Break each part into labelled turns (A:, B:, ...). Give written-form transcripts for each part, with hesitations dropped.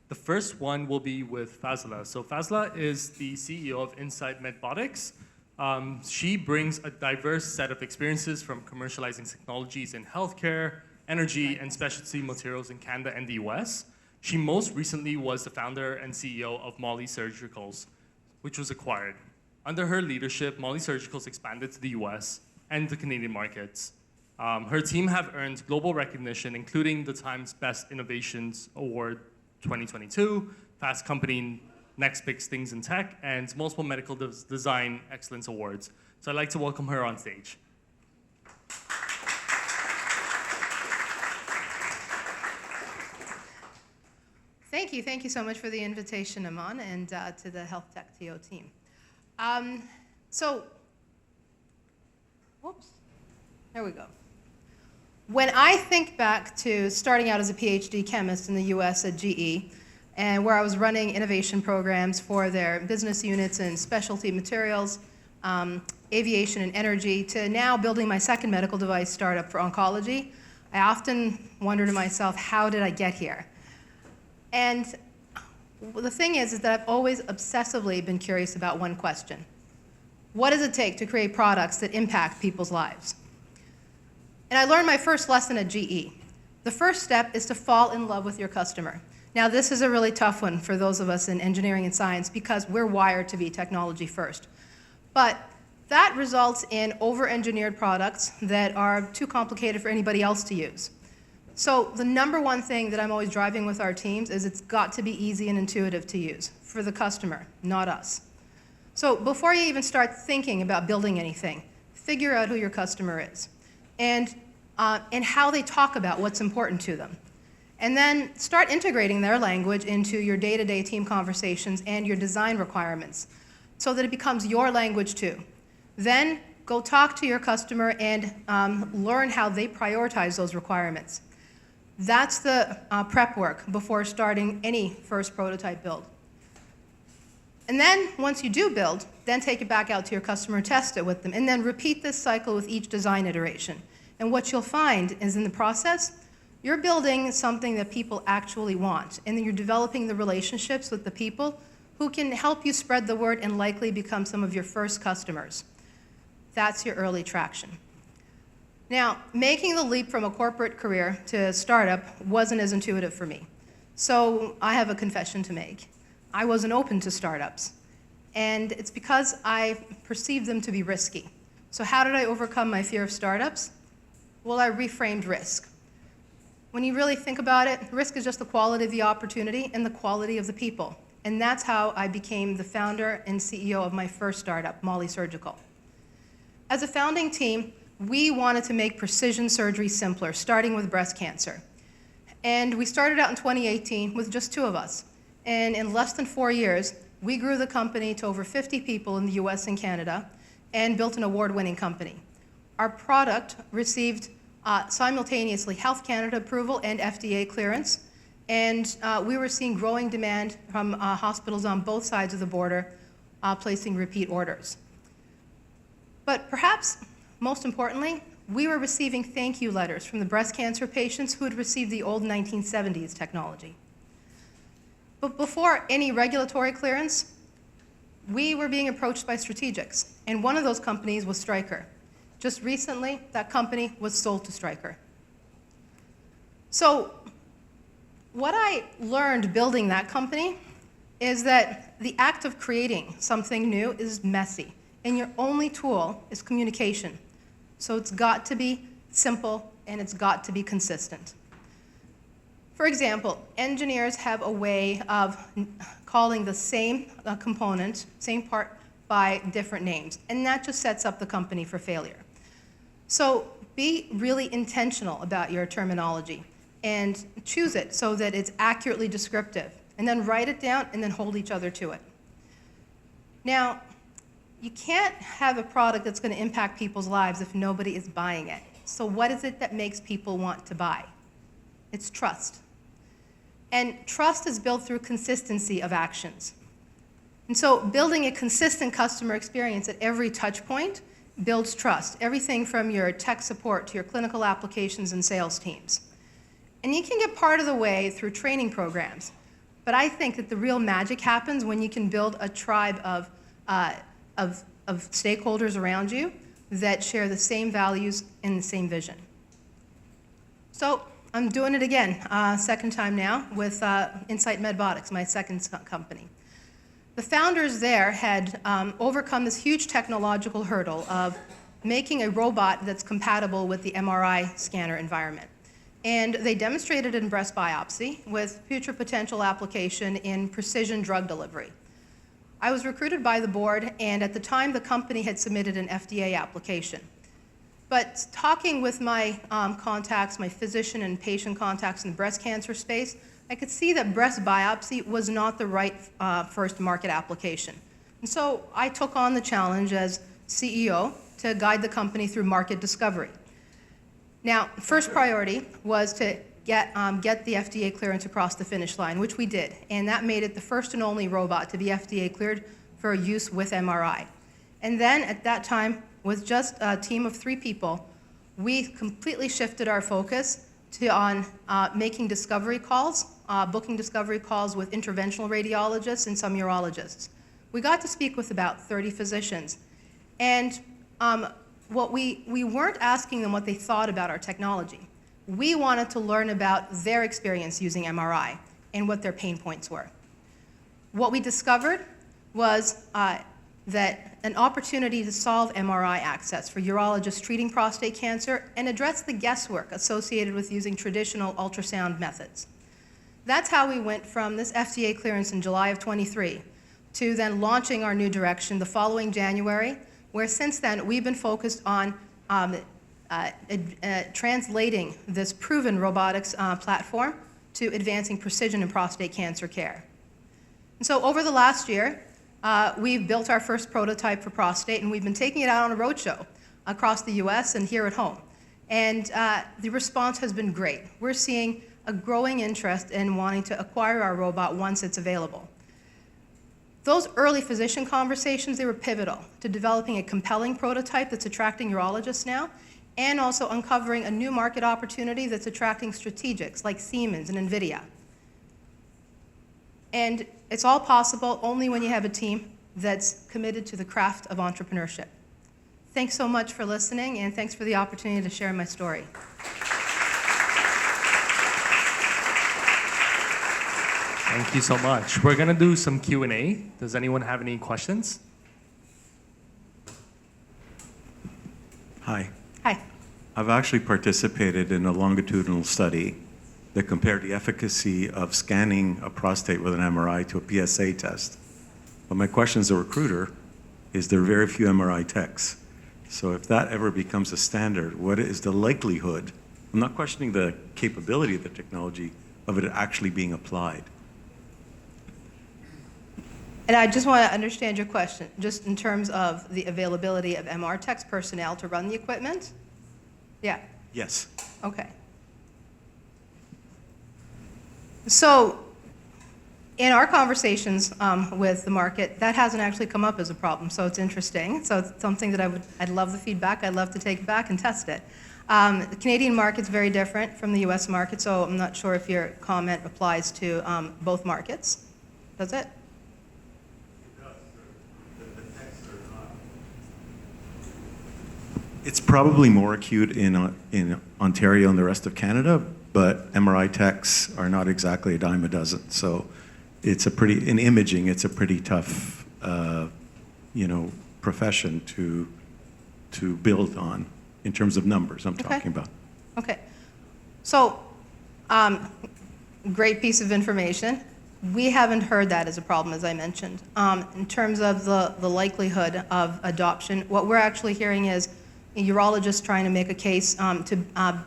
A: The first one will be with Fazila. So Fazila is the CEO of Insight MedTech. She brings a diverse set of experiences from commercializing technologies in healthcare, energy, and specialty materials in Canada and the US. She most recently was the founder and CEO of Molly Surgicals, which was acquired. Under her leadership, Molly Surgicals expanded to the US and the Canadian markets. Her team have earned global recognition, including the Times Best Innovations Award 2022, Fast Company Next Big Things in Tech, and multiple medical design excellence awards. So I'd like to welcome her on stage.
B: Thank you so much for the invitation, Aman, and to the Health TechTO team. There we go. When I think back to starting out as a PhD chemist in the US at GE, and where I was running innovation programs for their business units in specialty materials, aviation and energy, to now building my second medical device startup for oncology, I often wonder to myself, how did I get here? And the thing is that I've always obsessively been curious about one question. What does it take to create products that impact people's lives? And I learned my first lesson at GE. The first step is to fall in love with your customer. Now, this is a really tough one for those of us in engineering and science because we're wired to be technology first. But that results in over-engineered products that are too complicated for anybody else to use. So the number one thing that I'm always driving with our teams is it's got to be easy and intuitive to use for the customer, not us. So before you even start thinking about building anything, figure out who your customer is and how they talk about what's important to them. And then start integrating their language into your day-to-day team conversations and your design requirements so that it becomes your language too. Then go talk to your customer and learn how they prioritize those requirements. That's the prep work before starting any first prototype build. And then once you do build, then take it back out to your customer, test it with them, and then repeat this cycle with each design iteration. And what you'll find is in the process, you're building something that people actually want, and then you're developing the relationships with the people who can help you spread the word and likely become some of your first customers. That's your early traction. Now, making the leap from a corporate career to a startup wasn't as intuitive for me. So I have a confession to make. I wasn't open to startups. And it's because I perceived them to be risky. So how did I overcome my fear of startups? Well, I reframed risk. When you really think about it, risk is just the quality of the opportunity and the quality of the people. And that's how I became the founder and CEO of my first startup, Molly Surgical. As a founding team, we wanted to make precision surgery simpler, starting with breast cancer. And we started out in 2018 with just 2 of us. And in less than 4 years, we grew the company to over 50 people in the US and Canada and built an award-winning company. Our product received simultaneously Health Canada approval and FDA clearance. And we were seeing growing demand from hospitals on both sides of the border placing repeat orders. But perhaps most importantly, we were receiving thank you letters from the breast cancer patients who had received the old 1970s technology. But before any regulatory clearance, we were being approached by strategics, and one of those companies was Stryker. Just recently, that company was sold to Stryker. So what I learned building that company is that the act of creating something new is messy, and your only tool is communication. So it's got to be simple, and it's got to be consistent. For example, engineers have a way of calling the same component, same part, by different names, and that just sets up the company for failure. So be really intentional about your terminology and choose it so that it's accurately descriptive, and then write it down and then hold each other to it. Now, you can't have a product that's going to impact people's lives if nobody is buying it. So what is it that makes people want to buy? It's trust. And trust is built through consistency of actions. And so building a consistent customer experience at every touch point builds trust, everything from your tech support to your clinical applications and sales teams. And you can get part of the way through training programs, But I think that the real magic happens when you can build a tribe of stakeholders around you that share the same values and the same vision. So I'm doing it again, second time now, with Insight Medbotics, my second company. The founders there had overcome this huge technological hurdle of making a robot that's compatible with the MRI scanner environment. And they demonstrated it in breast biopsy with future potential application in precision drug delivery. I was recruited by the board, and at the time the company had submitted an FDA application. But talking with my contacts, my physician and patient contacts in the breast cancer space, I could see that breast biopsy was not the right first market application. And so I took on the challenge as CEO to guide the company through market discovery. Now, first priority was to get the FDA clearance across the finish line, which we did. And that made it the first and only robot to be FDA cleared for use with MRI. And then at that time, with just a team of 3 people, we completely shifted our focus to making discovery calls, booking discovery calls with interventional radiologists and some urologists. We got to speak with about 30 physicians. And what we weren't asking them what they thought about our technology. We wanted to learn about their experience using MRI and what their pain points were. What we discovered was that an opportunity to solve MRI access for urologists treating prostate cancer and address the guesswork associated with using traditional ultrasound methods. That's how we went from this FDA clearance in July of 23 to then launching our new direction the following January, where since then we've been focused on translating this proven robotics platform to advancing precision in prostate cancer care. And so over the last year, we've built our first prototype for prostate, and we've been taking it out on a roadshow across the US and here at home. And the response has been great. We're seeing a growing interest in wanting to acquire our robot once it's available. Those early physician conversations, they were pivotal to developing a compelling prototype that's attracting urologists now, and also uncovering a new market opportunity that's attracting strategics like Siemens and NVIDIA. And it's all possible only when you have a team that's committed to the craft of entrepreneurship. Thanks so much for listening, and thanks for the opportunity to share my story.
A: Thank you so much. We're going to do some Q&A. Does anyone have any questions?
C: Hi.
B: Hi.
C: I've actually participated in a longitudinal study that compared the efficacy of scanning a prostate with an MRI to a PSA test. But my question as a recruiter is there are very few MRI techs. So if that ever becomes a standard, what is the likelihood, I'm not questioning the capability of the technology, of it actually being applied?
B: And I just want to understand your question, just in terms of the availability of MR techs personnel to run the equipment? Yeah.
C: Yes.
B: Okay. So in our conversations with the market, that hasn't actually come up as a problem, so it's interesting. So it's something that I'd love the feedback. I'd love to take it back and test it. The Canadian market's very different from the US market, so I'm not sure if your comment applies to both markets. Does it?
C: It's probably more acute in Ontario and the rest of Canada, but MRI techs are not exactly a dime a dozen. So it's in imaging, it's a pretty tough, profession to build on in terms of numbers I'm talking about.
B: Okay. So, great piece of information. We haven't heard that as a problem, as I mentioned. In terms of the likelihood of adoption, what we're actually hearing is urologists trying to make a case to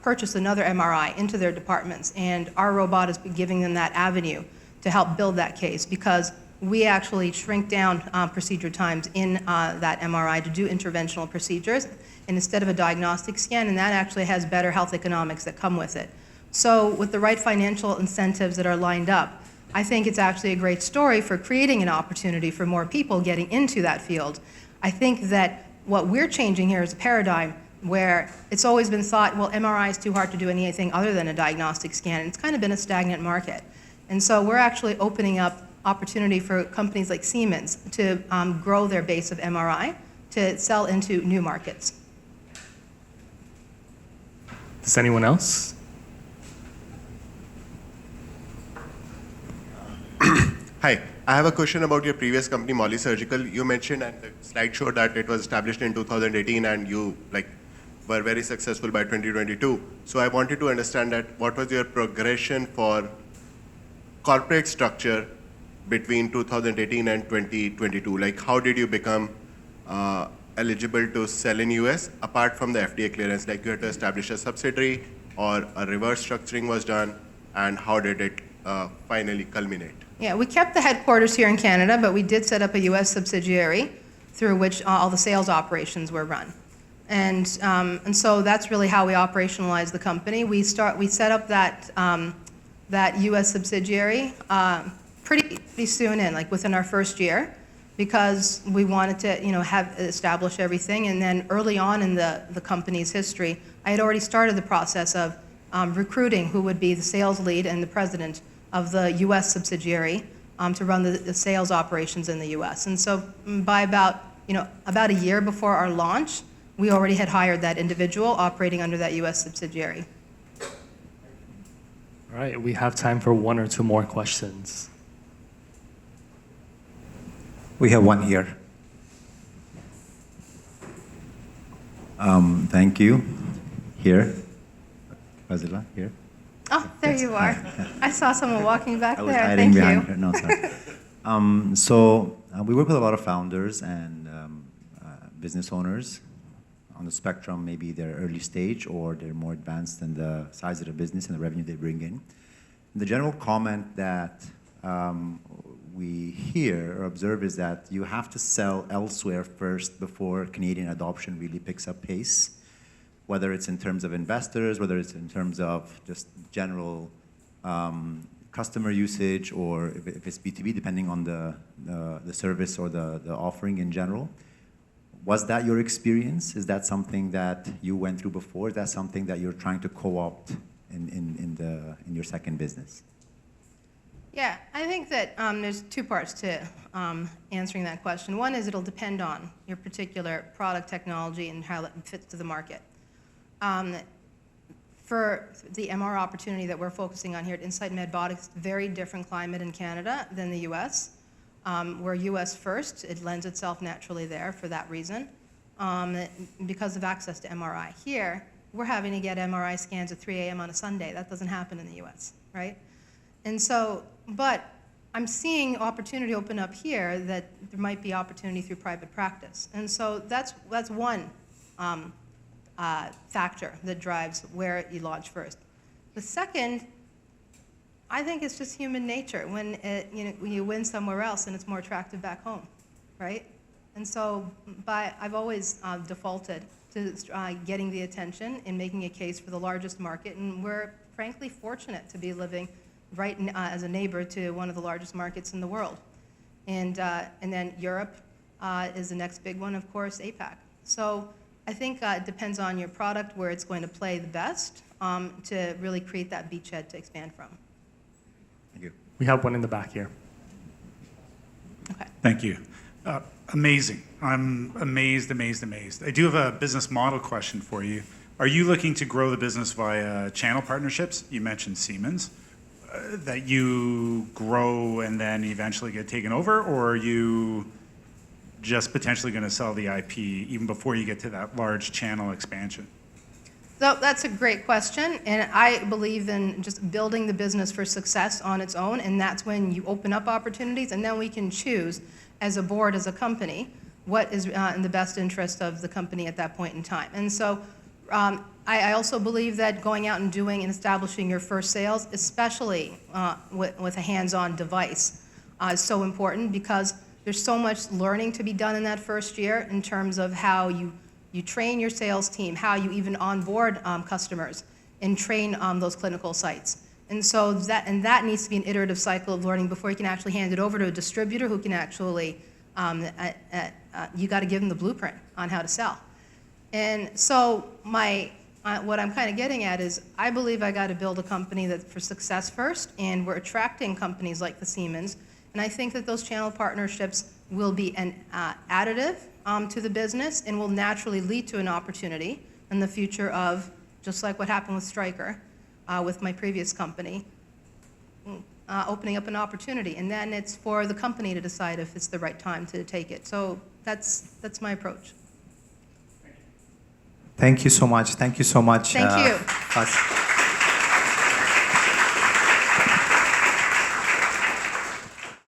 B: purchase another MRI into their departments, and our robot is giving them that avenue to help build that case, because we actually shrink down procedure times in that MRI to do interventional procedures, and instead of a diagnostic scan, and that actually has better health economics that come with it. So with the right financial incentives that are lined up, I think it's actually a great story for creating an opportunity for more people getting into that field. I think that what we're changing here is a paradigm where it's always been thought, well, MRI is too hard to do anything other than a diagnostic scan, and it's kind of been a stagnant market. And so we're actually opening up opportunity for companies like Siemens to grow their base of MRI to sell into new markets.
A: Does anyone else?
D: Hi, I have a question about your previous company, Molly Surgical. You mentioned and the slide showed that it was established in 2018 and you were very successful by 2022. So I wanted to understand that what was your progression for corporate structure between 2018 and 2022? Like how did you become eligible to sell in US apart from the FDA clearance? Like you had to establish a subsidiary or a reverse structuring was done, and how did it finally culminate?
B: Yeah, we kept the headquarters here in Canada, but we did set up a U.S. subsidiary through which all the sales operations were run. And so that's really how we operationalized the company. We set up that U.S. subsidiary pretty soon within our first year, because we wanted to have establish everything. And then early on in the company's history, I had already started the process of recruiting who would be the sales lead and the president of the U.S. subsidiary to run the sales operations in the U.S. And so by about a year before our launch, we already had hired that individual operating under that U.S. subsidiary.
A: All right, we have time for one or two more questions.
E: We have one here. Thank you. Here. Fazila, here.
B: Oh, there you are. I saw someone walking back
E: I was
B: there.
E: hiding
B: Thank
E: behind
B: you.
E: her. No, sorry. We work with a lot of founders and business owners on the spectrum. Maybe they're early stage or they're more advanced in the size of the business and the revenue they bring in. And the general comment that we hear or observe is that you have to sell elsewhere first before Canadian adoption really picks up pace, whether it's in terms of investors, whether it's in terms of just general customer usage, or if it's B2B, depending on the service or the offering in general. Was that your experience? Is that something that you went through before? Is that something that you're trying to co-opt in your second business?
B: Yeah, I think that there's two parts to answering that question. One is it'll depend on your particular product technology and how it fits to the market. For the MR opportunity that we're focusing on here at Insight MedBotics, very different climate in Canada than the US. We're US first. It lends itself naturally there for that reason, because of access to MRI. Here, we're having to get MRI scans at 3 a.m. on a Sunday. That doesn't happen in the US, right? And so, but I'm seeing opportunity open up here that there might be opportunity through private practice. And so that's one factor that drives where you launch first. The second, I think it's just human nature when you win somewhere else and it's more attractive back home, right? And so I've always defaulted to getting the attention and making a case for the largest market, and we're frankly fortunate to be living right as a neighbor to one of the largest markets in the world. And then Europe is the next big one, of course, APAC. So I think it depends on your product, where it's going to play the best to really create that beachhead to expand from.
E: Thank you.
A: We have one in the back here.
B: Okay.
F: Thank you. Amazing. I'm amazed. I do have a business model question for you. Are you looking to grow the business via channel partnerships? You mentioned Siemens. That you grow and then eventually get taken over, or are you just potentially going to sell the IP even before you get to that large channel expansion?
B: So that's a great question, and I believe in just building the business for success on its own, and that's when you open up opportunities, and then we can choose as a board, as a company, what is in the best interest of the company at that point in time. And so I also believe that going out and doing and establishing your first sales, especially with a hands-on device, is so important, because there's so much learning to be done in that first year in terms of how you train your sales team, how you even onboard customers and train those clinical sites. And so that needs to be an iterative cycle of learning before you can actually hand it over to a distributor who can actually, you got to give them the blueprint on how to sell. And so my what I'm kind of getting at is I believe I got to build a company that for success first, and we're attracting companies like the Siemens. And I think that those channel partnerships will be an additive to the business and will naturally lead to an opportunity in the future of, just like what happened with Stryker, with my previous company, opening up an opportunity. And then it's for the company to decide if it's the right time to take it. So that's my approach.
G: Thank you so much. Thank you so much.
B: Thank you.
G: Faz.